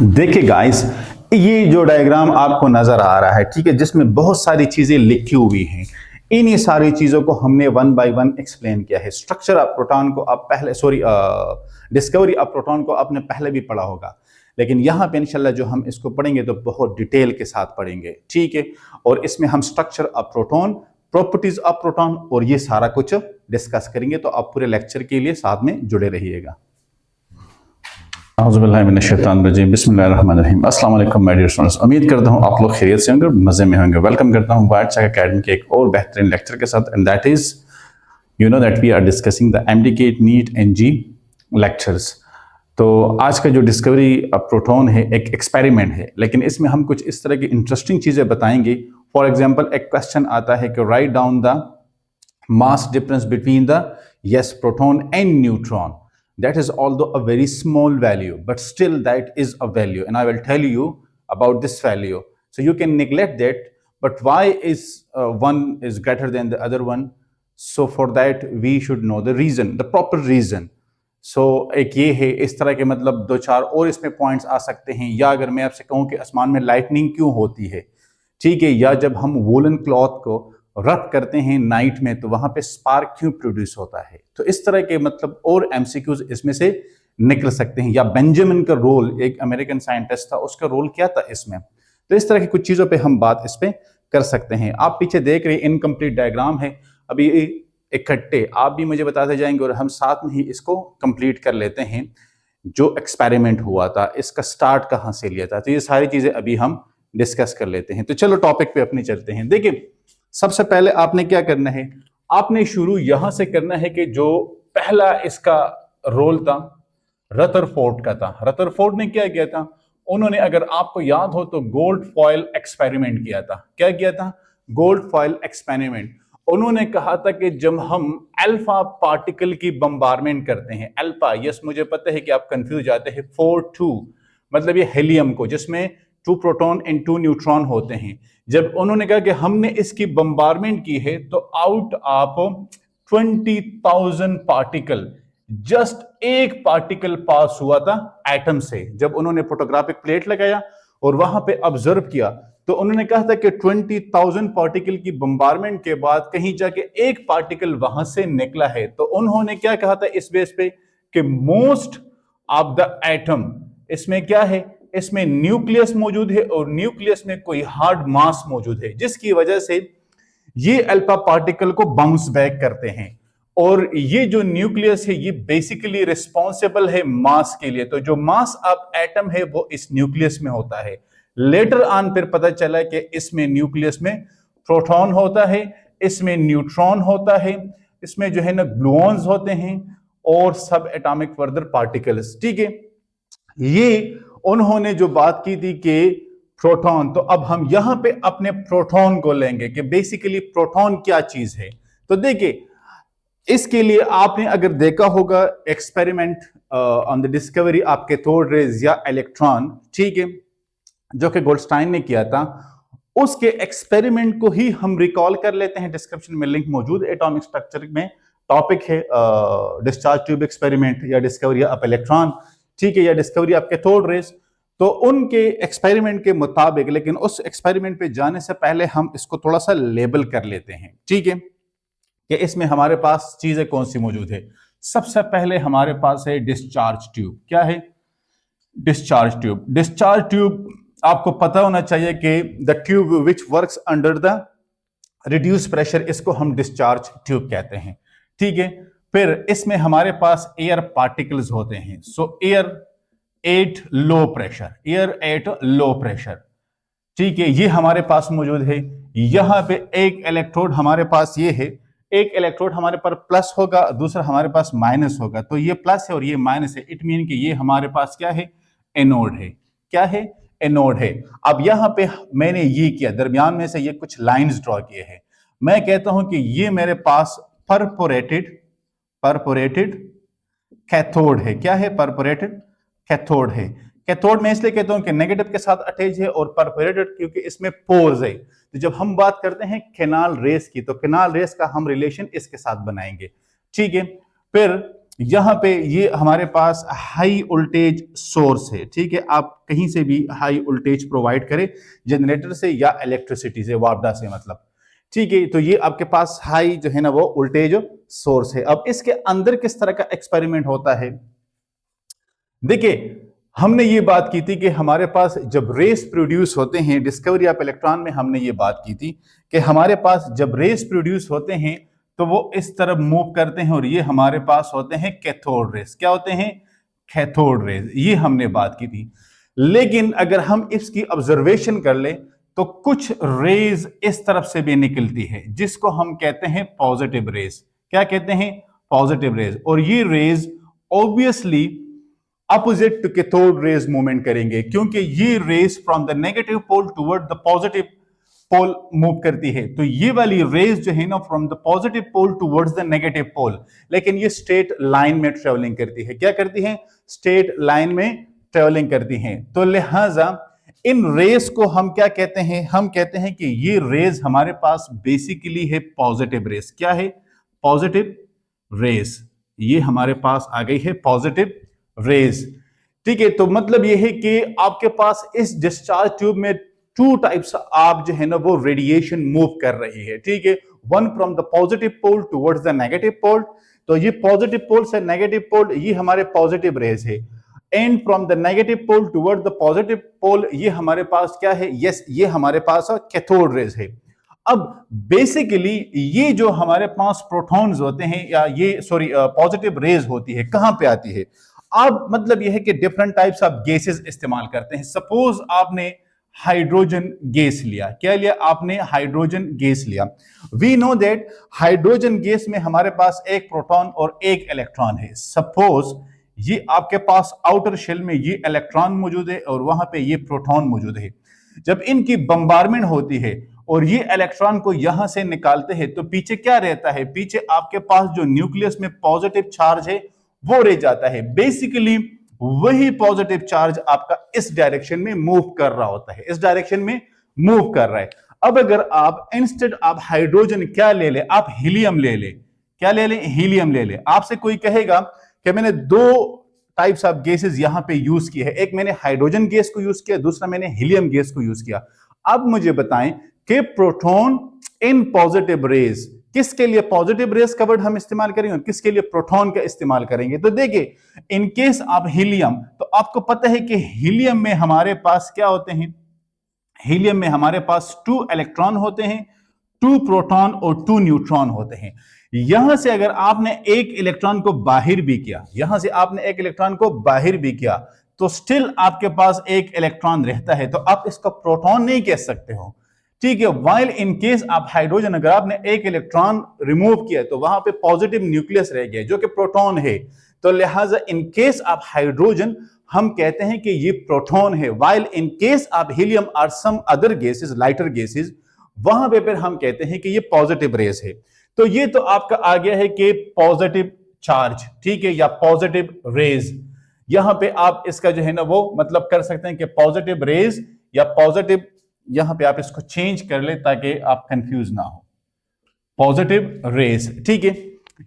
देखिए गाइस, ये जो डायग्राम आपको नजर आ रहा है, ठीक है, जिसमें बहुत सारी चीजें लिखी हुई हैं। इन्हीं सारी चीजों को हमने वन बाय वन एक्सप्लेन किया है। स्ट्रक्चर ऑफ प्रोटॉन को आप पहले डिस्कवरी ऑफ प्रोटॉन को आपने पहले भी पढ़ा होगा, लेकिन यहाँ पे इंशाल्लाह जो हम इसको पढ़ेंगे तो बहुत डिटेल के साथ पढ़ेंगे, ठीक है। और इसमें हम structure of proton, properties of proton और ये सारा कुछ डिस्कस करेंगे। तो आप पूरे लेक्चर के लिए साथ में जुड़े रहिएगा। बिस्मिल्लाहिर्रहमानिर्रहीम। अस्सलाम वालेकुम माय डियर स्टूडेंट्स, उम्मीद करता हूँ आप लोग खैरियत से होंगे, मजे में होंगे। वेलकम करता हूँ वाइटचैक एकेडमी के एक और बेहतरीन लेक्चर के साथ, and that is that we are discussing the MDK NEET NG lectures. तो आज का जो डिस्कवरी प्रोटॉन है एक एक्सपेरिमेंट है, लेकिन इसमें हम कुछ इस तरह की इंटरेस्टिंग चीजें बताएंगे। फॉर एग्जाम्पल, एक क्वेश्चन आता है कि right down the mass difference between the proton and neutron. That is although a very small value, but still that is a value, and I will tell you about this value. So you can neglect that, but why is one is greater than the other one? So for that we should know the reason, the proper reason. So एक ये है, इस तरह के मतलब दो चार और इसमें पॉइंट्स आ सकते हैं। या अगर मैं आपसे कहूँ कि आसमान में लाइटनिंग क्यों होती है, ठीक है, या जब हम वूलन क्लॉथ को रब करते हैं नाइट में तो वहां पे स्पार्क क्यों प्रोड्यूस होता है। तो इस तरह के मतलब और एमसीक्यूज इसमें से निकल सकते हैं। या बेंजामिन का रोल, एक अमेरिकन साइंटिस्ट था, उसका रोल क्या था इसमें। तो इस तरह की कुछ चीजों पे हम बात इस पे कर सकते हैं। आप पीछे देख रहे हैं इनकम्प्लीट डायग्राम है। अभी इकट्ठे आप भी मुझे बताते जाएंगे और हम साथ में ही इसको कंप्लीट कर लेते हैं। जो एक्सपेरिमेंट हुआ था, इसका स्टार्ट कहाँ से लिया था, तो ये सारी चीजें अभी हम डिस्कस कर लेते हैं। तो चलो टॉपिक पे अपने चलते हैं। देखिए, सबसे पहले आपने क्या करना है, आपने शुरू यहां से करना है कि जो पहला इसका रोल था रदरफोर्ड का था। रदरफोर्ड ने क्या किया था, उन्होंने, अगर आपको याद हो तो, गोल्ड फॉयल एक्सपेरिमेंट किया था। क्या किया था? Gold foil experiment. उन्होंने कहा था कि जब हम अल्फा पार्टिकल की बम्बारमेंट करते हैं, अल्फा, यस मुझे पता है कि आप कंफ्यूज जाते हैं, 4-2 मतलब ये हेलियम को, जिसमें 2 प्रोटॉन एंड 2 न्यूट्रॉन होते हैं। जब उन्होंने कहा कि हमने इसकी बम्बारमेंट की है तो आउट ऑफ 20,000 पार्टिकल जस्ट एक पार्टिकल पास हुआ था एटम से। जब उन्होंने फोटोग्राफिक प्लेट लगाया और वहां पे ऑब्जर्व किया तो उन्होंने कहा था कि 20,000 पार्टिकल की बम्बारमेंट के बाद कहीं जाके एक पार्टिकल वहां से निकला है। तो उन्होंने क्या कहा था इस बेस पे कि मोस्ट ऑफ द एटम, इसमें क्या है, इसमें न्यूक्लियस मौजूद है और न्यूक्लियस में कोई हार्ड मास मौजूद है, जिसकी वजह से ये अल्फा पार्टिकल को बाउंस बैक करते हैं। और ये जो न्यूक्लियस है ये बेसिकली रिस्पॉन्सिबल है मास के लिए। तो जो मास ऑफ एटम है वो इस न्यूक्लियस में होता है। लेटर ऑन फिर पता चला कि इसमें न्यूक्लियस में प्रोटॉन होता है, इसमें न्यूट्रॉन होता है, इसमें जो है ना ग्लूऑन्स होते हैं और सब एटॉमिक फर्दर पार्टिकल्स, ठीक है। ये उन्होंने जो बात की थी कि प्रोटॉन, तो अब हम यहां पे अपने प्रोटॉन को लेंगे कि बेसिकली प्रोटॉन क्या चीज है। तो देखिए, इसके लिए आपने अगर देखा होगा experiment on the discovery of cathode rays या इलेक्ट्रॉन, ठीक है, जो कि गोल्डस्टाइन ने किया था, उसके एक्सपेरिमेंट को ही हम रिकॉल कर लेते हैं। डिस्क्रिप्शन में लिंक मौजूद है। एटॉमिक स्ट्रक्चर में टॉपिक है डिस्चार्ज ट्यूब एक्सपेरिमेंट या डिस्कवरी ऑफ इलेक्ट्रॉन, ठीक है, या डिस्कवरी ऑफ कैथोड रेज। तो उनके एक्सपेरिमेंट के मुताबिक, लेकिन उस एक्सपेरिमेंट पे जाने से पहले हम इसको थोड़ा सा लेबल कर लेते हैं, ठीक है, कि इसमें हमारे पास चीजें कौन सी मौजूद है। सबसे पहले हमारे पास है डिस्चार्ज ट्यूब। क्या है? Discharge tube. डिस्चार्ज ट्यूब आपको पता होना चाहिए कि the tube which works under the reduce pressure, इसको हम डिस्चार्ज ट्यूब कहते हैं, ठीक है। फिर इसमें हमारे पास एयर पार्टिकल्स होते हैं। सो air at low pressure, air at low pressure, ठीक है, ये हमारे पास मौजूद है। यहां पे एक इलेक्ट्रोड हमारे पास ये है, एक इलेक्ट्रोड हमारे पर प्लस होगा, दूसरा हमारे पास माइनस होगा। तो ये प्लस है और ये माइनस है, इट मीन कि ये हमारे पास क्या है, एनोड है। क्या है? एनोड है। अब यहां पे मैंने ये किया, दरमियान में से ये कुछ लाइंस ड्रॉ किए हैं। मैं कहता हूं कि ये मेरे पास परपोरेटेड कैथोड है। क्या है? परपोरेटेड कैथोड है। कैथोड में इसलिए कहता हूं कि नेगेटिव के साथ अटैच है, और परपोरेटेड क्योंकि इसमें पोर्स है। तो जब हम बात करते हैं केनाल रेस की, तो केनाल रेस का हम रिलेशन इसके साथ बनाएंगे, ठीक है। फिर यहाँ पे ये हमारे पास हाई वोल्टेज सोर्स है, ठीक है। आप कहीं से भी हाई वोल्टेज प्रोवाइड करें, जनरेटर से या इलेक्ट्रिसिटी से, वापडा से मतलब, ठीक है। तो ये आपके पास हाई जो है ना वो वोल्टेज सोर्स है। अब इसके अंदर किस तरह का एक्सपेरिमेंट होता है, देखिए हमने ये बात की थी कि हमारे पास जब रेस प्रोड्यूस होते हैं, डिस्कवरी ऑफ इलेक्ट्रॉन में हमने ये बात की थी कि हमारे पास जब रेस प्रोड्यूस होते हैं तो वो इस तरफ मूव करते हैं और ये हमारे पास होते हैं कैथोड रेस। क्या होते हैं? Cathode rays. ये हमने बात की थी। लेकिन अगर हम इसकी ऑब्जर्वेशन कर ले तो कुछ रेज इस तरफ से भी निकलती है जिसको हम कहते हैं पॉजिटिव रेज। क्या कहते हैं? Positive rays. और ये rays obviously opposite to cathode rays movement करेंगे, क्योंकि ये rays from the negative pole toward the positive pole move करती है। तो ये वाली रेज जो है ना from the positive pole towards the negative pole, लेकिन ये स्ट्रेट लाइन में ट्रेवलिंग करती है। क्या करती है? स्ट्रेट लाइन में ट्रेवलिंग करती हैं। तो लिहाजा इन रेस को हम क्या कहते हैं? हम कहते हैं कि ये रेज हमारे पास बेसिकली है पॉजिटिव रेस। क्या है? Positive rays. ये हमारे पास आ गई है पॉजिटिव रेज, ठीक है। तो मतलब ये है कि आपके पास इस डिस्चार्ज ट्यूब में टू टाइप्स आप जो है ना वो रेडिएशन मूव कर रही है, ठीक है। One from the positive pole towards the negative pole. तो ये पॉजिटिव पोल से नेगेटिव पोल, ये हमारे पॉजिटिव रेज है। And from the negative pole toward the positive pole, ये हमारे पास क्या है? यस, ये हमारे पास कैथोड रेज है। अब बेसिकली ये जो हमारे पास प्रोटॉन्स होते हैं, या ये सॉरी पॉजिटिव रेज होती है, कहां पे आती है? अब मतलब यह है कि डिफरेंट टाइप्स ऑफ गैसेस इस्तेमाल करते हैं। सपोज आपने हाइड्रोजन गैस लिया। क्या लिया आपने? हाइड्रोजन गैस लिया। We know that hydrogen gas में हमारे पास एक प्रोटॉन और एक इलेक्ट्रॉन है। सपोज ये आपके पास आउटर शेल में ये इलेक्ट्रॉन मौजूद है और वहां पे ये प्रोटॉन मौजूद है। जब इनकी बम्बारमेंट होती है और ये इलेक्ट्रॉन को यहां से निकालते हैं तो पीछे क्या रहता है? पीछे आपके पास जो न्यूक्लियस में पॉजिटिव चार्ज है वो रह जाता है। बेसिकली वही पॉजिटिव चार्ज आपका इस डायरेक्शन में मूव कर रहा होता है, इस डायरेक्शन में मूव कर रहा है। अब अगर आप इंस्टेड आप हाइड्रोजन क्या ले ले? आप हीलियम ले ले। क्या ले ले? हीलियम ले ले। आपसे कोई कहेगा कि मैंने दो टाइप्स ऑफ गैसेस यहां पे यूज किए हैं, एक मैंने हाइड्रोजन गैस को यूज किया, दूसरा मैंने हीलियम गैस को यूज किया। अब मुझे बताएं कि प्रोटॉन इन पॉजिटिव रेज किसके लिए पॉजिटिव रेस का वर्ड हम इस्तेमाल करेंगे और किसके लिए प्रोटॉन का इस्तेमाल करेंगे? तो देखिए, इन केस आप हीलियम, तो आपको पता है कि हीलियम में हमारे पास क्या होते हैं? हीलियम में हमारे पास 2 इलेक्ट्रॉन होते हैं, 2 प्रोटॉन और 2 न्यूट्रॉन होते हैं। यहां से अगर आपने एक इलेक्ट्रॉन को बाहर भी किया, यहां से आपने एक इलेक्ट्रॉन को बाहर भी किया, तो स्टिल आपके पास एक इलेक्ट्रॉन रहता है। तो आप इसको प्रोटॉन नहीं कह सकते हो, ठीक है। वाइल इन केस आप हाइड्रोजन, अगर आपने एक इलेक्ट्रॉन रिमूव किया तो वहां पे पॉजिटिव न्यूक्लियस रह गया जो कि प्रोटॉन है। तो लिहाजा इन केस आप हाइड्रोजन हम कहते हैं कि ये प्रोटॉन है, वाइल इन केस आप हीलियम और some other gases, lighter gases, वहां पे फिर हम कहते हैं कि ये पॉजिटिव रेस है। तो ये तो आपका आ गया है कि पॉजिटिव चार्ज, ठीक है, या पॉजिटिव रेज। यहां पे आप इसका जो है ना वो मतलब कर सकते हैं कि पॉजिटिव रेज या पॉजिटिव, यहां पे आप इसको चेंज कर ले ताकि आप कंफ्यूज ना हो। पॉजिटिव रेज, ठीक है।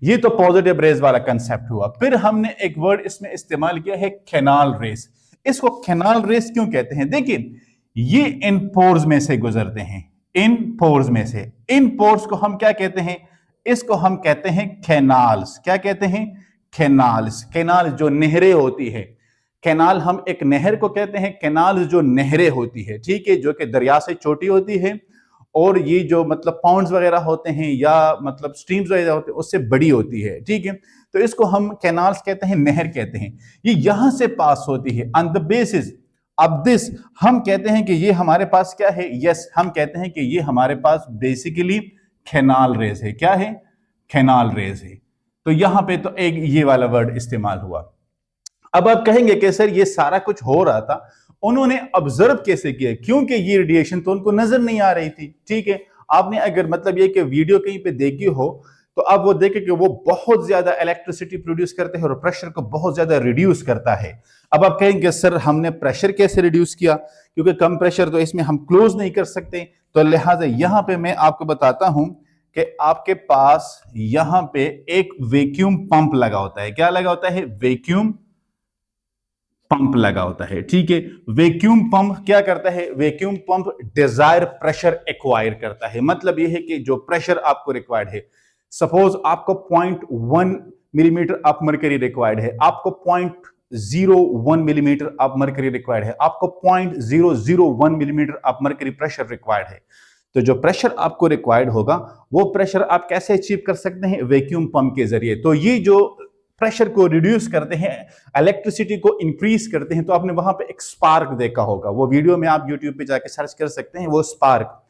ये तो पॉजिटिव रेज वाला कंसेप्ट हुआ। फिर हमने एक वर्ड इसमें इस्तेमाल किया है कैनाल रेस। इसको कैनाल रेस क्यों कहते हैं? देखिए, ये इन पोर्स में से गुजरते हैं, इन पोर्स में से। इन पोर्स को हम क्या कहते हैं? इसको हम कहते हैं कैनाल्स। क्या कहते हैं? कैनाल्स। कैनाल जो नहरें होती है, कैनाल हम एक नहर को कहते हैं, कैनाल जो नहरें होती है, ठीक है, जो कि दरिया से छोटी होती है और ये जो मतलब पॉन्ड्स वगैरह होते हैं या मतलब स्ट्रीम्स वगैरह होते हैं उससे बड़ी होती है, ठीक है। तो इसको हम कैनाल्स कहते हैं, नहर कहते हैं। ये यहां से पास होती है। On the basis of this हम कहते हैं कि ये हमारे पास क्या है? यस, हम कहते हैं कि ये हमारे पास बेसिकली कैनाल रेस है। क्या है? कैनाल रेस है। तो यहां पे तो एक ये वाला वर्ड इस्तेमाल हुआ। अब आप कहेंगे कि सर ये सारा कुछ हो रहा था, उन्होंने ऑब्जर्व कैसे किया? क्योंकि ये रेडिएशन तो उनको नजर नहीं आ रही थी, ठीक है। आपने अगर मतलब ये कि वीडियो कहीं पे देखी हो तो आप वो देखें कि वो बहुत ज्यादा इलेक्ट्रिसिटी प्रोड्यूस करते हैं और प्रेशर को बहुत ज्यादा रिड्यूस करता है। अब आप कहेंगे सर हमने प्रेशर कैसे रिड्यूस किया? क्योंकि कम प्रेशर तो इसमें हम क्लोज नहीं कर सकते। तो लिहाजा यहां पे मैं आपको बताता हूं कि आपके पास यहां पे एक वैक्यूम पंप लगा होता है। क्या लगा होता है? वैक्यूम पंप लगा होता है। ठीक है, वैक्यूम पंप क्या करता है? Vacuum pump desire pressure acquire करता है। मतलब यह है कि जो प्रेशर आपको रिक्वायर्ड है, सपोज आपको 0.1 मिलीमीटर ऑफ मर्करी रिक्वायर्ड है, आपको 0.01 मिलीमीटर ऑफ मर्करी रिक्वायर्ड है, आपको 0.001 millimetre of mercury pressure required है। तो जो प्रेशर आपको रिक्वायर्ड होगा वो प्रेशर आप कैसे अचीव कर सकते हैं? वैक्यूम पंप के जरिए। तो ये जो प्रेशर को रिड्यूस करते हैं, इलेक्ट्रिसिटी को इंक्रीज करते हैं, तो आपने वहां पे एक स्पार्क देखा होगा, वो वीडियो में आप यूट्यूब पे जाके सर्च कर सकते हैं, वो स्पार्क,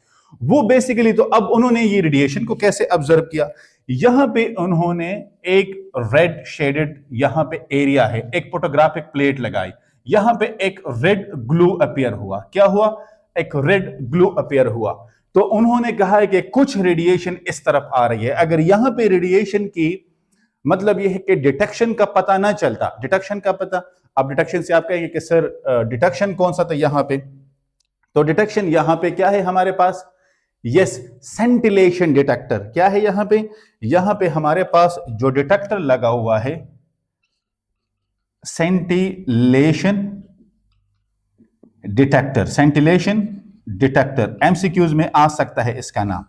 वो बेसिकली। तो अब उन्होंने ये रेडिएशन को कैसे ऑब्जर्व किया? यहां पे उन्होंने एक रेड शेडेड यहां पे एरिया है, एक फोटोग्राफिक प्लेट लगाई, यहां पे एक रेड ग्लू अपीयर हुआ। क्या हुआ? एक रेड ग्लू अपीयर हुआ। तो उन्होंने कहा है कि कुछ रेडिएशन इस तरफ आ रही है। अगर यहां पे रेडिएशन की मतलब यह है कि डिटेक्शन का पता ना चलता, डिटेक्शन का पता, अब डिटेक्शन से आप कहेंगे कि सर डिटेक्शन कौन सा था यहां पे? तो डिटेक्शन यहां पे क्या है हमारे पास? Yes, scintillation detector. क्या है यहां पे? यहां पे हमारे पास जो डिटेक्टर लगा हुआ है, scintillation detector, scintillation detector, MCQs में आ सकता है इसका नाम,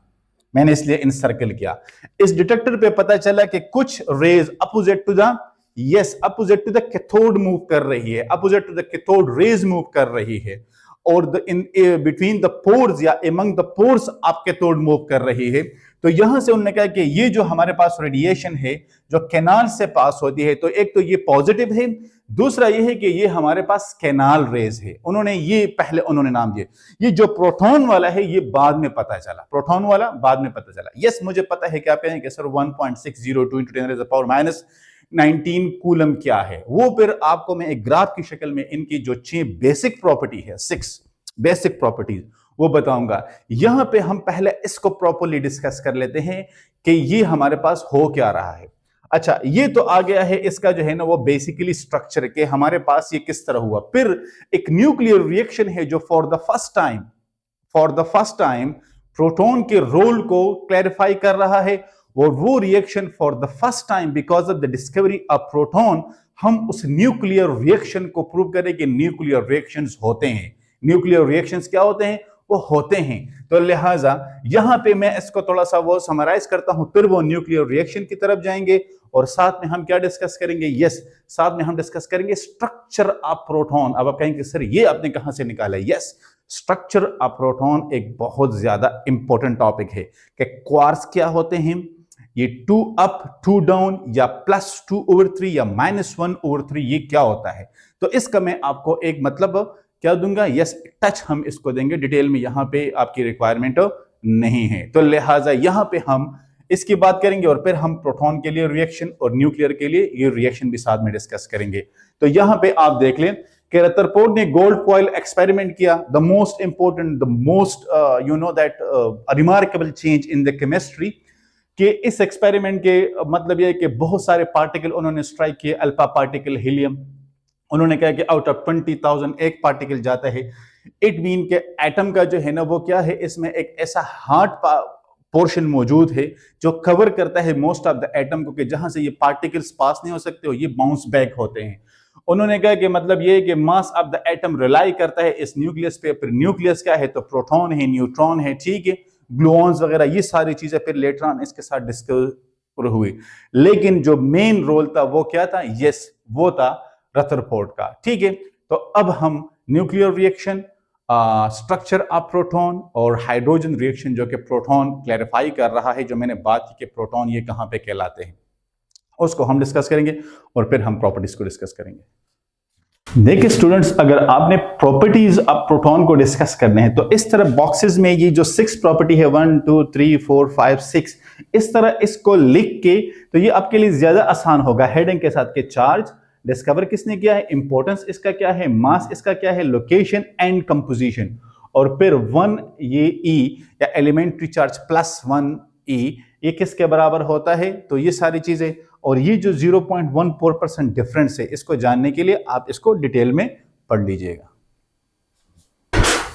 मैंने इसलिए इन सर्कल किया। इस डिटेक्टर पे पता चला कि कुछ rays opposite to the, yes, opposite to the cathode move कर रही है, opposite to the cathode rays move कर रही है, और इन बिटवीन द पोर्स या एमंग द पोर्स आप कैथोड मूव कर रही है। तो यहां से उन्होंने कहा कि ये जो हमारे पास रेडिएशन है जो कैनाल से पास होती है, तो एक तो ये पॉजिटिव है, दूसरा ये है कि ये हमारे पास कैनाल रेज है। उन्होंने ये पहले उन्होंने नाम दिए। ये जो प्रोटॉन वाला है ये बाद में पता चला, प्रोटॉन वाला बाद में पता चला। यस, मुझे पता है कि आप कहेंगे सर 1.602 × 10⁻⁻19 कूलम क्या है, वो फिर आपको मैं एक ग्राफ की शक्ल में इनकी जो 6 बेसिक प्रॉपर्टी है, 6 बेसिक प्रॉपर्टीज, वो बताऊंगा। यहां पे हम पहले इसको प्रॉपर्ली डिस्कस कर लेते हैं कि ये हमारे पास हो क्या रहा है। अच्छा, ये तो आ गया है इसका जो है ना वो बेसिकली स्ट्रक्चर के हमारे पास ये किस तरह हुआ। फिर एक न्यूक्लियर रिएक्शन है जो for the first time proton के रोल को क्लैरिफाई कर रहा है, और वो reaction for the first time because of the discovery of proton, हम उस न्यूक्लियर रिएक्शन को प्रूव करें कि न्यूक्लियर रिएक्शंस होते हैं। न्यूक्लियर रिएक्शंस क्या होते हैं? वो होते हैं। तो लिहाजा यहां पे मैं इसको थोड़ा सा वो समराइज करता हूं, फिर वो न्यूक्लियर रिएक्शन की तरफ जाएंगे, और साथ में हम क्या डिस्कस करेंगे? यस, साथ में हम डिस्कस करेंगे स्ट्रक्चर ऑफ प्रोटॉन। अब आप कहेंगे सर ये आपने कहां से निकाला? यस, स्ट्रक्चर ऑफ प्रोटॉन एक बहुत ज्यादा इंपॉर्टेंट टॉपिक है कि क्वार्क्स क्या होते हैं, ये 2 अप 2 डाउन या +2/3 या -1/3 ये क्या होता है। तो इसका मैं आपको एक मतलब क्या दूंगा? यस, टच हम इसको देंगे, डिटेल में यहां पे आपकी रिक्वायरमेंट नहीं है। तो लिहाजा यहां पे हम इसकी बात करेंगे, और फिर हम प्रोटॉन के लिए रिएक्शन और न्यूक्लियर के लिए ये रिएक्शन भी साथ में डिस्कस करेंगे। तो यहां पे आप देख लें कि रदरफोर्ड ने गोल्ड फॉइल एक्सपेरिमेंट किया, the most important, the most you know that remarkable change in the chemistry, कि इस एक्सपेरिमेंट के मतलब यह कि बहुत सारे पार्टिकल उन्होंने स्ट्राइक किए, अल्फा पार्टिकल, हीलियम। उन्होंने कहा कि आउट ऑफ 20,000 एक पार्टिकल जाता है। इट मीन के एटम का जो है ना वो क्या है, इसमें एक ऐसा हार्ड पोर्शन मौजूद है जो कवर करता है मोस्ट ऑफ द एटम को, कि जहां से ये पार्टिकल्स पास नहीं हो सकते और ये बाउंस बैक होते हैं। उन्होंने कहा कि मतलब ये कि mass of the atom rely करता है इस न्यूक्लियस पे। फिर न्यूक्लियस क्या है? तो प्रोटॉन है, न्यूट्रॉन है, ठीक है, ग्लूऑन्स वगैरह, ये सारी चीजें फिर लेटर ऑन इसके साथ डिस्कवर हुई। लेकिन जो मेन रोल था वो क्या था? यस, वो था रदरफोर्ड का, ठीक है। तो अब हम nuclear reaction, structure of proton और हाइड्रोजन रिएक्शन जो कि प्रोटॉन क्लैरिफाई कर रहा है, जो मैंने बात की कि प्रोटॉन ये कहां पे कहलाते हैं, उसको हम डिस्कस करेंगे, और फिर हम प्रॉपर्टीज को डिस्कस करेंगे। देखिए स्टूडेंट्स, अगर आपने प्रॉपर्टीज ऑफ प्रोटॉन को डिस्कस करने हैं तो इस तरह बॉक्सेस में ये जो 6 प्रॉपर्टी है, 1 2 3 4 5 6, इस तरह इसको लिख के, तो ये आपके लिए ज्यादा आसान होगा। हेडिंग के साथ के चार्ज डिस्कवर किसने किया है, इंपॉर्टेंस इसका क्या है, मास इसका क्या है, लोकेशन एंड कंपोजिशन, और फिर 1 ये ई या एलिमेंट्री चार्ज +1 ई, ये किसके बराबर होता है। तो ये सारी चीजें, और ये जो 0.14% डिफरेंस है, इसको जानने के लिए आप इसको डिटेल में पढ़ लीजिएगा।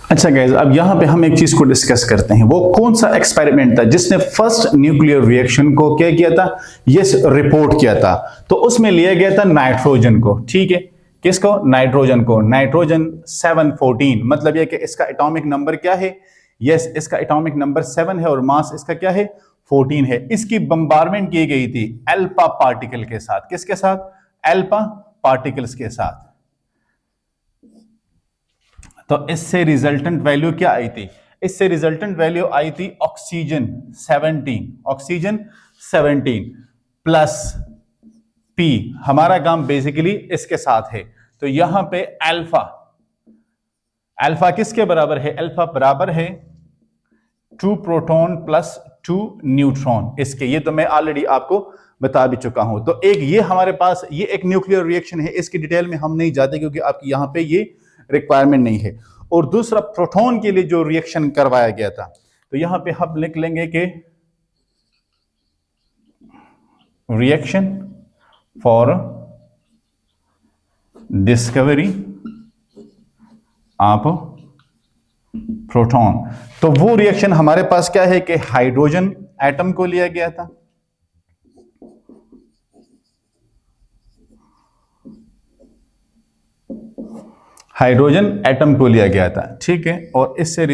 अच्छा गाइज, अब यहाँ पे हम एक चीज को डिस्कस करते हैं। वो कौन सा एक्सपेरिमेंट था जिसने फर्स्ट न्यूक्लियर रिएक्शन को क्या किया था, यस, रिपोर्ट किया था। तो उसमें लिया गया था नाइट्रोजन को, ठीक है। किसको? नाइट्रोजन को। नाइट्रोजन 714, मतलब यह कि इसका एटॉमिक नंबर क्या है, यस, इसका एटॉमिक नंबर 7 है और मास इसका क्या है, 14 है। इसकी बम्बारमेंट की गई थी अल्फा पार्टिकल के साथ। किसके साथ? अल्फा पार्टिकल्स के साथ। तो इससे रिजल्टेंट वैल्यू क्या आई थी? इससे रिजल्टेंट वैल्यू आई थी ऑक्सीजन 17, ऑक्सीजन 17 प्लस पी। हमारा काम बेसिकली इसके साथ है। तो यहां पे अल्फा, अल्फा किसके बराबर है? अल्फा बराबर है 2 प्रोटॉन प्लस 2 न्यूट्रॉन इसके। ये तो मैं ऑलरेडी आपको बता भी चुका हूं। तो एक ये हमारे पास ये एक न्यूक्लियर रिएक्शन है, इसकी डिटेल में हम नहीं जाते क्योंकि आपकी यहां पे ये रिक्वायरमेंट नहीं है। और दूसरा प्रोटॉन के लिए जो रिएक्शन करवाया गया था, तो यहां पे हम लिख लेंगे कि reaction for discovery of proton. तो वो रिएक्शन हमारे पास क्या है कि हाइड्रोजन एटम को लिया गया था, हाइड्रोजन एटम को लिया गया था, ठीक है। और इससे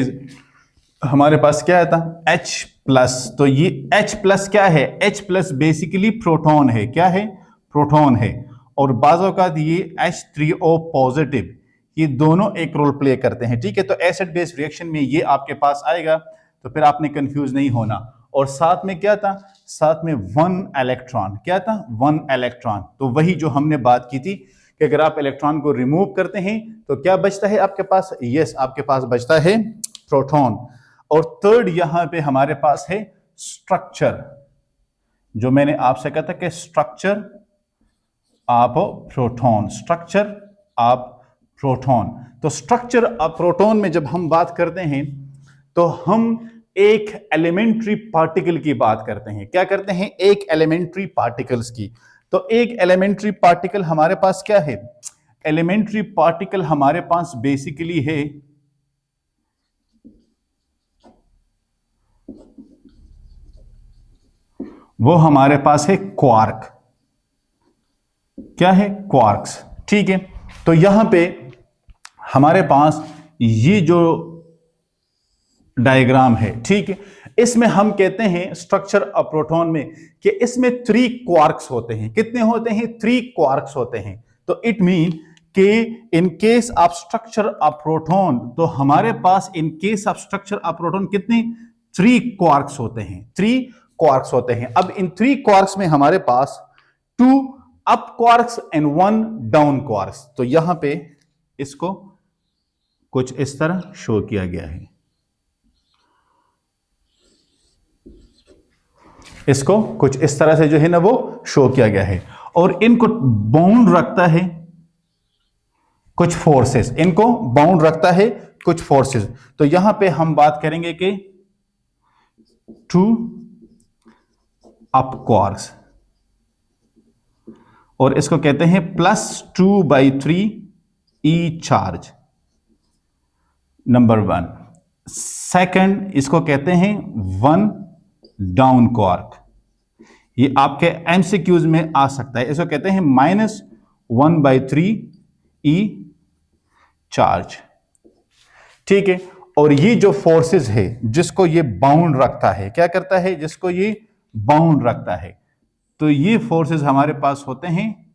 हमारे पास क्या आता? H plus. तो ये H प्लस क्या है? H प्लस बेसिकली प्रोटॉन है। क्या है? प्रोटॉन है। और बाज़ औक़ात ये H3O पॉजिटिव, ये दोनों एक रोल प्ले करते हैं, ठीक है। तो एसिड बेस रिएक्शन में ये आपके पास आएगा, तो फिर आपने कंफ्यूज नहीं होना। और साथ में क्या था? साथ में 1 इलेक्ट्रॉन। क्या था? 1 इलेक्ट्रॉन। तो वही जो हमने बात की थी कि अगर आप इलेक्ट्रॉन को रिमूव करते हैं तो क्या बचता है आपके पास? यस, आपके पास बचता है प्रोटॉन। और थर्ड यहां पे हमारे पास है स्ट्रक्चर, जो मैंने आपसे कहा था कि structure of proton, structure of proton. तो स्ट्रक्चर ऑफ प्रोटॉन में जब हम बात करते हैं तो हम एक एलिमेंट्री पार्टिकल की बात करते हैं। क्या करते हैं? एक एलिमेंट्री पार्टिकल्स की। तो एक एलिमेंट्री पार्टिकल हमारे पास क्या है? एलिमेंट्री पार्टिकल हमारे पास बेसिकली है वो हमारे पास है क्वार्क। क्या है? क्वार्क्स, ठीक है। तो यहां पे हमारे पास ये जो डायग्राम है, ठीक है, इसमें हम कहते हैं स्ट्रक्चर ऑफ प्रोटॉन में कि इसमें 3 क्वार्क्स होते हैं। कितने होते हैं? 3 क्वार्क्स होते हैं। तो इट मीन कि in case of structure of proton, तो हमारे पास in case of structure of proton कितने? 3 क्वार्क्स होते हैं, 3 क्वार्क्स होते हैं। अब इन 3 क्वार्क्स में हमारे पास 2 up quarks and 1 down quarks. तो यहां पे इसको कुछ इस तरह शो किया गया है, इसको कुछ इस तरह से जो है ना वो शो किया गया है। और इनको बाउंड रखता है कुछ फोर्सेस, इनको बाउंड रखता है कुछ फोर्सेस। तो यहां पे हम बात करेंगे कि 2 अप क्वार्क्स, और इसको कहते हैं +2/3 E चार्ज, नंबर 1। सेकंड इसको कहते हैं 1 डाउन क्वार्क। ये आपके एमसीक्यूज में आ सकता है। इसको कहते हैं -1/3 E चार्ज, ठीक है। और ये जो फोर्सेस है जिसको ये बाउंड रखता है, क्या करता है? जिसको ये बाउंड रखता है। तो ये फोर्सेस हमारे पास होते हैं,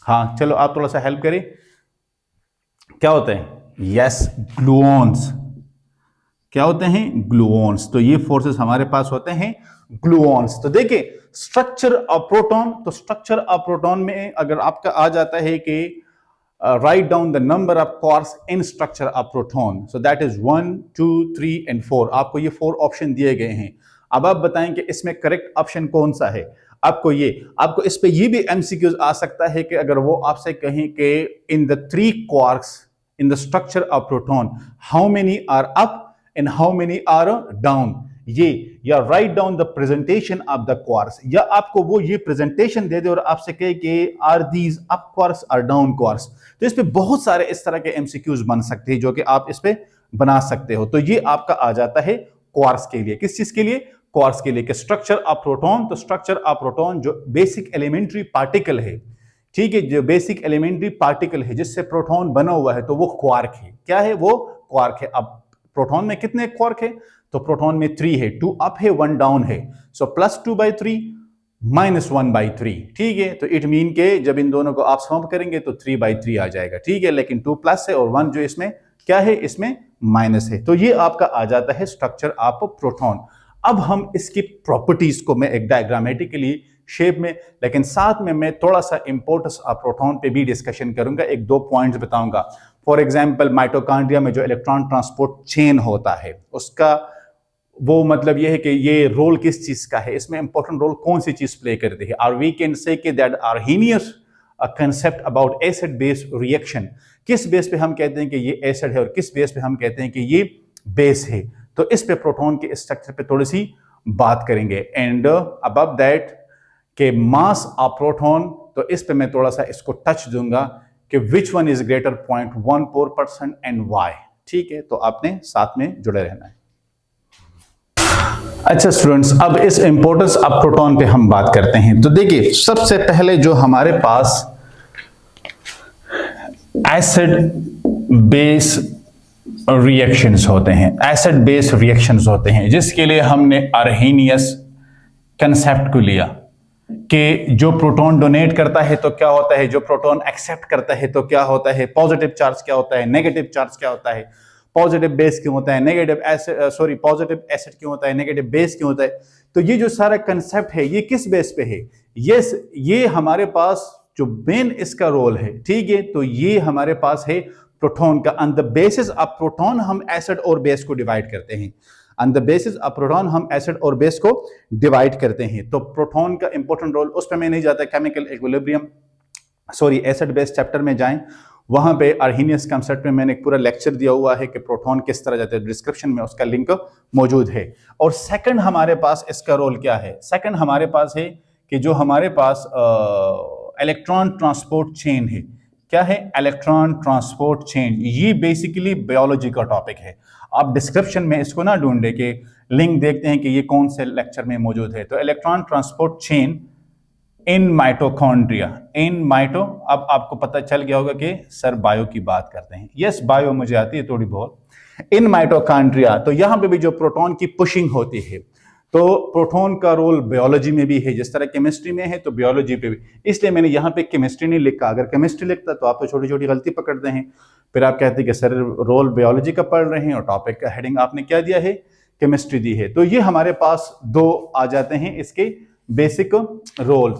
हाँ चलो आप थोड़ा सा हेल्प करें, क्या होते हैं? Yes, gluons. क्या होते हैं? ग्लूऑन्स। तो ये फोर्सेस हमारे पास होते हैं ग्लूऑन्स। तो देखिए स्ट्रक्चर ऑफ प्रोटॉन, तो स्ट्रक्चर ऑफ प्रोटॉन में अगर आपका आ जाता है कि right down the number of quarks in structure of proton, so that is 1 2 3 and 4। आपको ये 4 ऑप्शन दिए गए हैं। अब आप बताएं कि इसमें करेक्ट ऑप्शन कौन सा है। आपको इस पे ये भी एमसीक्यूज आ सकता है कि अगर वो आपसे कहें कि in the 3 quarks in the structure of proton how many are up and how many are down, ये, या write down the presentation of the quarks, या आपको वो ये प्रेजेंटेशन दे दे और आपसे कहे कि आर दीज अप क्वार्क्स और डाउन क्वार्क्स। तो इस पे बहुत सारे इस तरह के एमसीक्यूज बन सकते हैं जो कि आप इस पे बना सकते हो। तो ये आपका आ जाता है क्वार्क्स के लिए। किस चीज के लिए? क्वार्क्स के लिए। कि स्ट्रक्चर ऑफ प्रोटॉन, तो स्ट्रक्चर ऑफ प्रोटॉन जो बेसिक एलिमेंट्री पार्टिकल है, ठीक है, जो बेसिक एलिमेंट्री पार्टिकल है जिससे प्रोटॉन बना हुआ है, तो वो क्वार्क है। क्या है? वो क्वार्क है। अब प्रोटॉन में कितने क्वार्क है? तो प्रोटॉन में 3 है, 2 अप है 1 डाउन है। सो +2/3 -1/3, ठीक है। तो इट मीन के जब इन दोनों को आप सम करेंगे तो 3/3 आ जाएगा, ठीक है। लेकिन 2 प्लस है और 1 जो इसमें क्या है? इसमें माइनस है। तो ये आपका आ जाता है स्ट्रक्चर ऑफ प्रोटॉन। अब हम इसकी प्रॉपर्टीज को मैं एक डायग्रामेटिकली शेप में, लेकिन साथ में मैं थोड़ा सा इंपॉर्टेंस ऑफ प्रोटॉन पे भी डिस्कशन करूंगा, 1-2 पॉइंट्स बताऊंगा। फॉर एग्जांपल माइटोकॉन्ड्रिया में जो इलेक्ट्रॉन ट्रांसपोर्ट चेन होता है उसका वो मतलब ये है कि ये रोल किस चीज का है, इसमें इंपॉर्टेंट रोल कौन सी चीज प्ले करती है। और वी कैन से कि that Arrhenius concept about acid base reaction, किस बेस पे हम कहते हैं कि ये एसिड है और किस बेस पे हम कहते हैं कि ये बेस है। तो इस पे प्रोटॉन के स्ट्रक्चर पे थोड़ी सी बात करेंगे। एंड अबव दैट के मास ऑफ प्रोटॉन, तो इस पे मैं थोड़ा सा इसको टच दूंगा कि which one is greater 0.14% and why, ठीक है। तो आपने साथ में जुड़े रहना है। अच्छा स्टूडेंट्स, अब इस इंपॉर्टेंस ऑफ प्रोटॉन पे हम बात करते हैं। तो देखिए सबसे पहले जो हमारे पास एसिड बेस रिएक्शंस होते हैं, एसिड बेस रिएक्शंस होते हैं, जिसके लिए हमने आर्हेनियस कंसेप्ट को लिया कि जो प्रोटॉन डोनेट करता है तो क्या होता है, जो प्रोटॉन एक्सेप्ट करता है तो क्या होता है, पॉजिटिव चार्ज क्या होता है, नेगेटिव चार्ज क्या होता है, पॉजिटिव बेस क्यों होता है, नेगेटिव एसिड पॉजिटिव एसिड क्यों होता है, नेगेटिव बेस क्यों होता है। तो ये जो सारा कंसेप्ट है ये किस बेस पे है? ये हमारे पास जो मेन इसका रोल है, ठीक है। तो ये हमारे पास है प्रोटॉन का। On the basis of proton हम एसिड और बेस को डिवाइड करते हैं। On the basis of proton हम एसिड और बेस को डिवाइड करते हैं। तो प्रोटॉन का इंपॉर्टेंट रोल, उस पर मैं नहीं जाता, chemical equilibrium acid base chapter में जाएं, वहां पे आर्हेनियस कंसेप्ट में मैंने एक पूरा लेक्चर दिया हुआ है कि प्रोटॉन किस तरह जाते हैं, डिस्क्रिप्शन में उसका लिंक मौजूद है। और सेकंड हमारे पास इसका रोल क्या है? सेकंड हमारे पास है कि जो हमारे पास इलेक्ट्रॉन ट्रांसपोर्ट चेन है। क्या है? Electron transport chain. ये बेसिकली बायोलॉजी का टॉपिक है। आप डिस्क्रिप्शन में इसको ना ढूंढे कि लिंक देखते हैं कि ये कौन से लेक्चर में मौजूद है। तो electron transport chain in mitochondria, in mito, अब आपको पता चल गया होगा कि सर बायो की बात करते हैं। यस, बायो मुझे आती है थोड़ी बहुत। इन माइटोकॉन्ड्रिया, तो यहां पे भी जो प्रोटॉन की पुशिंग होती है, तो प्रोटॉन का रोल बायोलॉजी में भी है, जिस तरह केमिस्ट्री में है तो बायोलॉजी पे भी। इसलिए मैंने यहाँ पे केमिस्ट्री नहीं लिखा। अगर केमिस्ट्री लिखता तो आप तो छोटी छोटी गलती पकड़ते हैं, फिर आप कहते हैं कि सर रोल बायोलॉजी का पढ़ रहे हैं और टॉपिक का हेडिंग आपने क्या दिया है? केमिस्ट्री दी है। तो ये हमारे पास 2 आ जाते हैं इसके बेसिक रोल,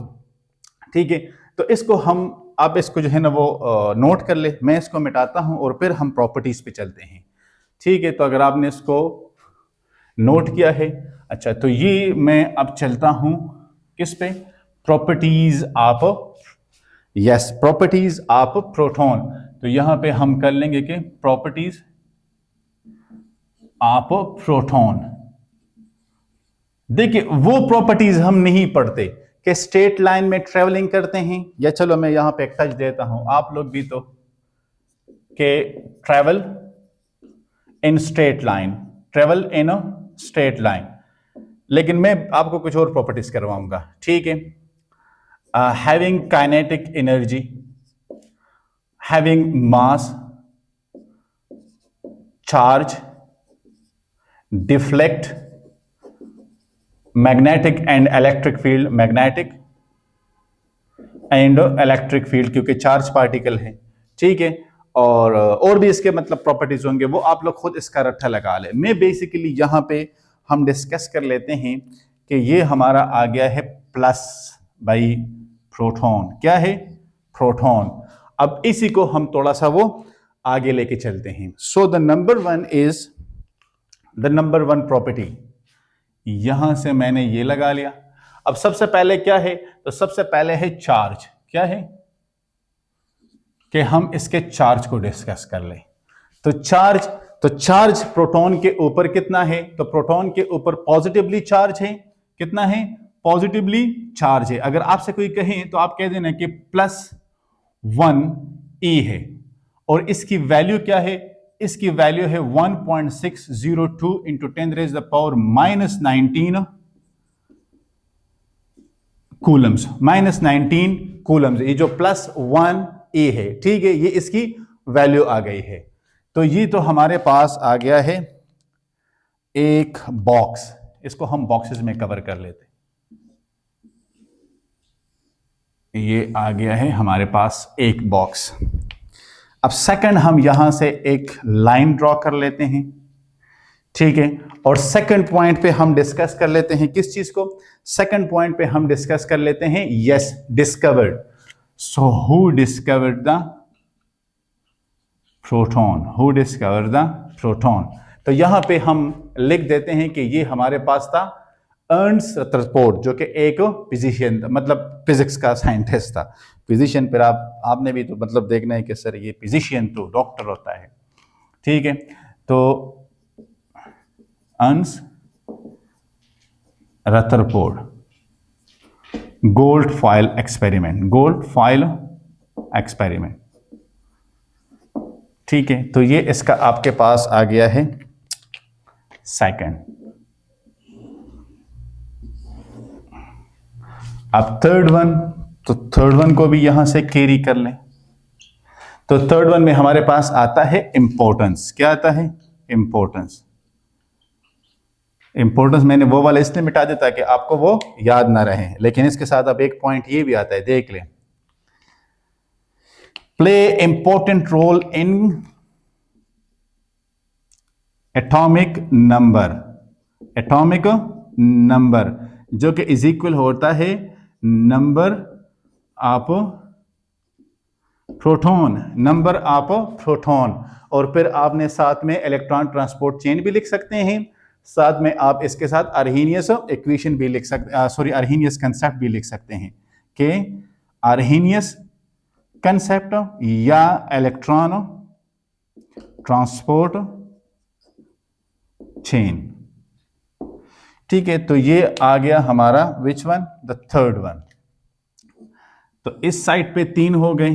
ठीक है। तो इसको हम, आप इसको जो है ना वो नोट कर ले, मैं इसको मिटाता हूं और फिर हम प्रॉपर्टीज पे चलते हैं, ठीक है। तो अगर आपने इसको नोट किया है, अच्छा, तो ये मैं अब चलता हूं किस पे? Properties of, yes, properties of proton. तो यहां पे हम कर लेंगे कि प्रॉपर्टीज ऑफ प्रोटॉन। देखिए वो प्रॉपर्टीज हम नहीं पढ़ते कि स्ट्रेट लाइन में ट्रेवलिंग करते हैं, या चलो मैं यहां पे एक टच देता हूं, आप लोग भी तो, कि travel in straight line, travel in a straight line. लेकिन मैं आपको कुछ और प्रॉपर्टीज करवाऊंगा, ठीक है। Having kinetic energy, having mass, charge, deflect, magnetic and electric field, magnetic and electric field, क्योंकि चार्ज पार्टिकल है, ठीक है। और भी इसके मतलब प्रॉपर्टीज होंगे, वो आप लोग खुद इसका रट्टा लगा ले। मैं बेसिकली यहां पे हम डिस्कस कर लेते हैं कि ये हमारा आ गया है प्लस बाई प्रोटॉन। क्या है? प्रोटॉन। अब इसी को हम थोड़ा सा वो आगे लेके चलते हैं। So the number one property, यहां से मैंने ये लगा लिया। अब सबसे पहले क्या है? तो सबसे पहले है चार्ज। क्या है? कि हम इसके चार्ज को डिस्कस कर लें। तो चार्ज तो चार्ज प्रोटॉन के ऊपर कितना है? तो प्रोटॉन के ऊपर पॉजिटिवली चार्ज है। कितना है? पॉजिटिवली चार्ज है। अगर आपसे कोई कहे तो आप कह देना कि +1 E है। और इसकी वैल्यू क्या है? इसकी वैल्यू है 1.602 इंटू 10⁻⁻19 कूलम्स, -19 कूलम्स। ये जो +1 E है, ठीक है, ये इसकी वैल्यू आ गई है। तो ये तो हमारे पास आ गया है एक बॉक्स। इसको हम बॉक्सेस में कवर कर लेते। ये आ गया है हमारे पास एक बॉक्स। अब सेकंड हम यहां से एक लाइन ड्रॉ कर लेते हैं, ठीक है। और सेकंड पॉइंट पे हम डिस्कस कर लेते हैं किस चीज को? सेकंड पॉइंट पे हम डिस्कस कर लेते हैं yes, discovered. So who discovered the proton? Who discovered the proton? तो यहां पे हम लिख देते हैं कि ये हमारे पास था अर्नस्ट रदरफोर्ड, जो कि एक फिजिशियन, मतलब फिजिक्स का साइंटिस्ट था। फिजिशियन पर आपने भी तो मतलब देखना है कि सर ये फिजिशियन तो डॉक्टर होता है, ठीक है। तो Ernst Rutherford gold foil experiment, gold foil experiment, ठीक है। तो ये इसका आपके पास आ गया है सेकंड। अब थर्ड वन, तो थर्ड वन को भी यहां से कैरी कर लें। तो थर्ड वन में हमारे पास आता है इंपॉर्टेंस। क्या आता है? इंपॉर्टेंस। इंपॉर्टेंस मैंने वो वाला इसलिए मिटा देता कि आपको वो याद ना रहे, लेकिन इसके साथ अब एक पॉइंट ये भी आता है, देख लें। Play important role in atomic number, atomic number जो कि इज इक्वल होता है number of proton, number of proton. और फिर आपने साथ में इलेक्ट्रॉन ट्रांसपोर्ट चेन भी लिख सकते हैं, साथ में आप इसके साथ अर्हीनियस इक्वेशन भी लिख सकते, सॉरी अर्हीनियस कंसेप्ट भी लिख सकते हैं कि अर्हीनियस कंसेप्ट या इलेक्ट्रॉन ट्रांसपोर्ट चेन, ठीक है। तो ये आ गया हमारा which one? The third one. तो इस साइड पे 3 हो गए,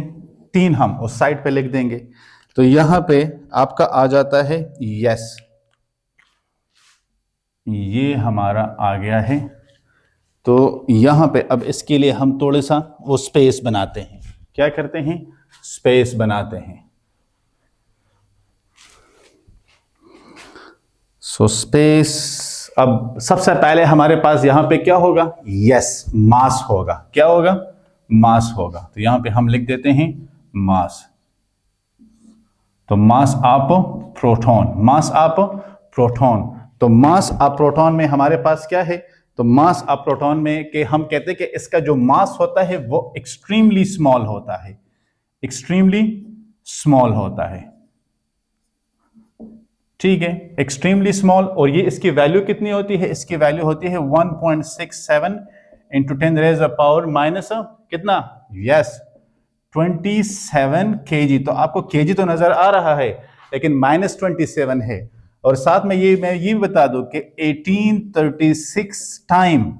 3 हम उस साइड पे लिख देंगे। तो यहां पे आपका आ जाता है यस, ये हमारा आ गया है। तो यहां पे अब इसके लिए हम थोड़ा सा वो स्पेस बनाते हैं। क्या करते हैं? स्पेस बनाते हैं। सो स्पेस, अब सबसे पहले हमारे पास यहां पे क्या होगा? यस, मास होगा। क्या होगा? मास होगा। तो यहां पे हम लिख देते हैं मास। तो mass of proton, mass of proton. तो मास ऑफ प्रोटॉन में हमारे पास क्या है? तो मास ऑफ प्रोटॉन में कि हम कहते हैं कि इसका जो मास होता है वो एक्सट्रीमली स्मॉल होता है, एक्सट्रीमली स्मॉल होता है, ठीक है, एक्सट्रीमली स्मॉल। और ये इसकी वैल्यू कितनी होती है? इसकी वैल्यू होती है 1.67 इंटू 10⁻⁻ कितना? Yes, 27 kg। तो आपको kg तो नजर आ रहा है, लेकिन -27 है। और साथ में ये मैं ये बता दूं कि 1836 टाइम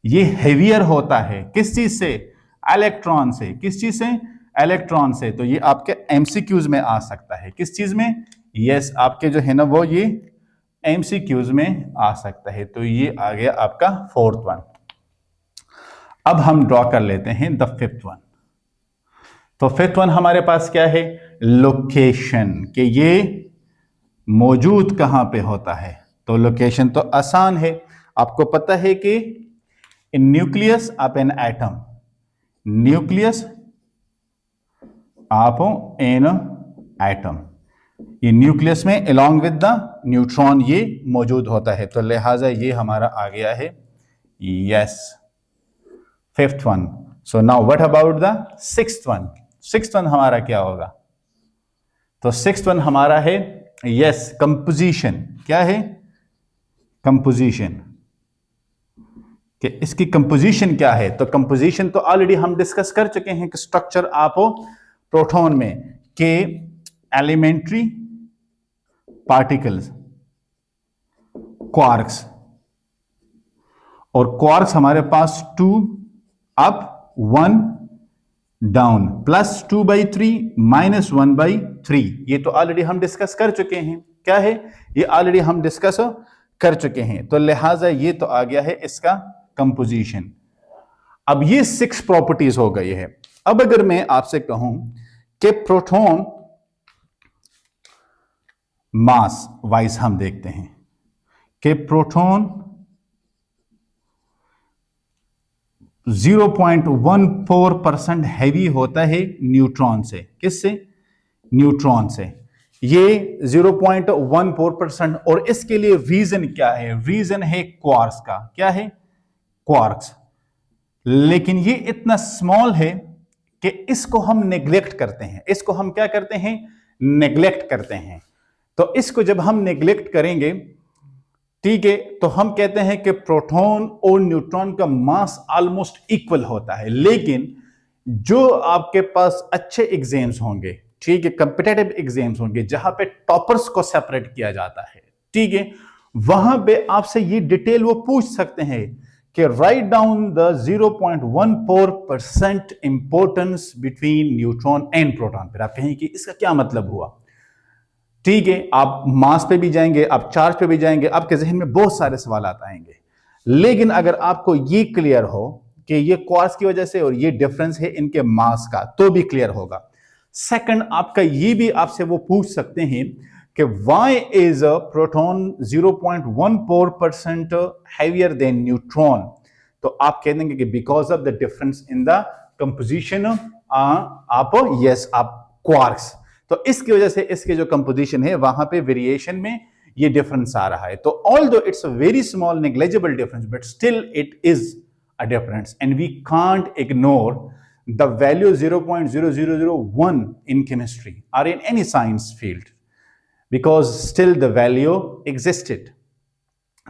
ये हेवियर होता है। किस चीज से? इलेक्ट्रॉन से। किस चीज से? इलेक्ट्रॉन से। तो ये आपके एमसीक्यूज में आ सकता है। किस चीज में? यस, आपके जो है ना वो ये एमसीक्यूज में आ सकता है। तो ये आ गया आपका फोर्थ वन। अब हम ड्रॉ कर लेते हैं द फिफ्थ वन। तो फिफ्थ वन हमारे पास क्या है? लोकेशन, कि ये मौजूद कहां पे होता है। तो लोकेशन तो आसान है, आपको पता है कि इन nucleus of an atom, nucleus of an atom, ये न्यूक्लियस में अलोंग विद द न्यूट्रॉन ये मौजूद होता है। तो लिहाजा ये हमारा आ गया है yes, fifth one. So now what about the sixth one? Sixth one हमारा क्या होगा? तो सिक्स्थ वन हमारा है यस, कंपोजिशन। क्या है? कंपोजिशन, कि इसकी कंपोजिशन क्या है। तो कंपोजिशन तो ऑलरेडी हम डिस्कस कर चुके हैं कि स्ट्रक्चर ऑफ प्रोटॉन में के एलिमेंट्री पार्टिकल्स, क्वार्क्स, और क्वार्क्स हमारे पास 2 अप 1 डाउन, +2/3 -1/3। ये तो ऑलरेडी हम डिस्कस कर चुके हैं। क्या है ये? ऑलरेडी हम डिस्कस कर चुके हैं। तो लिहाजा ये तो आ गया है इसका कंपोजिशन। अब ये 6 प्रॉपर्टीज हो गई है। अब अगर मैं आपसे कहूं कि प्रोटॉन मास वाइज हम देखते हैं कि प्रोटॉन 0.14% हैवी होता है न्यूट्रॉन से। किससे? न्यूट्रॉन से। ये 0.14%। और इसके लिए रीजन क्या है? रीजन है क्वार्क्स का। क्या है? क्वार्क्स। लेकिन ये इतना स्मॉल है कि इसको हम नेग्लेक्ट करते हैं। इसको हम क्या करते हैं? नेग्लेक्ट करते हैं। तो इसको जब हम नेग्लेक्ट करेंगे, ठीक है, तो हम कहते हैं कि प्रोटॉन और न्यूट्रॉन का मास ऑलमोस्ट इक्वल होता है। लेकिन जो आपके पास अच्छे एग्जाम्स होंगे, ठीक है, कॉम्पिटिटिव एग्जाम्स होंगे जहां पे टॉपर्स को सेपरेट किया जाता है, ठीक है, वहां पे आपसे ये डिटेल वो पूछ सकते हैं कि right down the 0.14% importance between neutron and proton. फिर आप कहेंगे कि इसका क्या मतलब हुआ? ठीक है, आप मास पे भी जाएंगे, आप चार्ज पे भी जाएंगे, आपके जहन में बहुत सारे सवाल आएंगे। लेकिन अगर आपको ये क्लियर हो कि ये क्वार्क्स की वजह से और ये डिफरेंस है इनके मास का, तो भी क्लियर होगा। सेकंड, आपका ये भी आपसे वो पूछ सकते हैं कि why is a proton 0.14% heavier than neutron. तो आप कह देंगे कि because of the difference in the composition आप क्वार्क्स। तो इसकी वजह से इसके जो कंपोजिशन है वहां पे वेरिएशन में ये डिफरेंस आ रहा है। तो although it's a very small negligible difference, but still it is a difference and we can't ignore the value 0.0001 in chemistry or in any science field because still the value existed.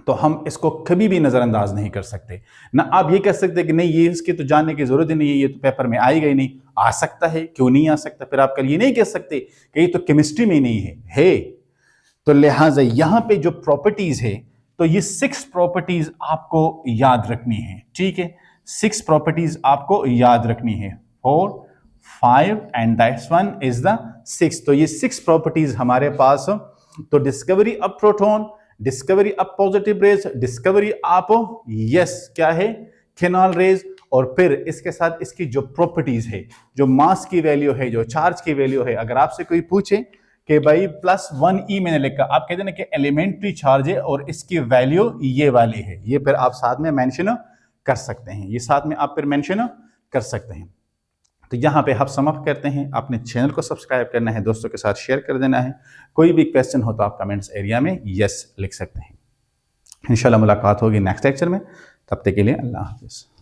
तो हम इसको कभी भी नजरअंदाज नहीं कर सकते। ना आप ये कह सकते कि नहीं ये इसके तो जानने की जरूरत ही नहीं है, ये तो पेपर में आएगा ही नहीं। आ सकता है, क्यों नहीं आ सकता? फिर आप कल ये नहीं कह सकते कि ये तो केमिस्ट्री में नहीं है। तो लिहाजा यहां पे जो प्रॉपर्टीज है, तो ये 6 प्रॉपर्टीज आपको याद रखनी है। ठीक है, 6 प्रॉपर्टीज आपको याद रखनी है। 4, 5 and that's one is the 6। तो ये 6 प्रॉपर्टीज हमारे पास। तो discovery of proton, discovery of positive raise, discovery of क्या है, फिनॉल रेज, और फिर इसके साथ इसकी जो प्रॉपर्टीज है, जो मास की वैल्यू है, जो चार्ज की वैल्यू है। अगर आपसे कोई पूछे कि भाई +1e मैंने लिखा, आप कहते हैं कि एलिमेंट्री चार्ज है और इसकी वैल्यू ये वाली है, ये फिर आप साथ में मेंशन कर सकते हैं, ये साथ में आप फिर मेंशन कर सकते हैं। तो यहाँ पे हम समाप्त करते हैं। अपने चैनल को सब्सक्राइब करना है, दोस्तों के साथ शेयर कर देना है। कोई भी क्वेश्चन हो तो आप कमेंट्स एरिया में यस लिख सकते हैं। इंशाल्लाह मुलाकात होगी नेक्स्ट लेक्चर में। तब तक के लिए अल्लाह हाफिज़।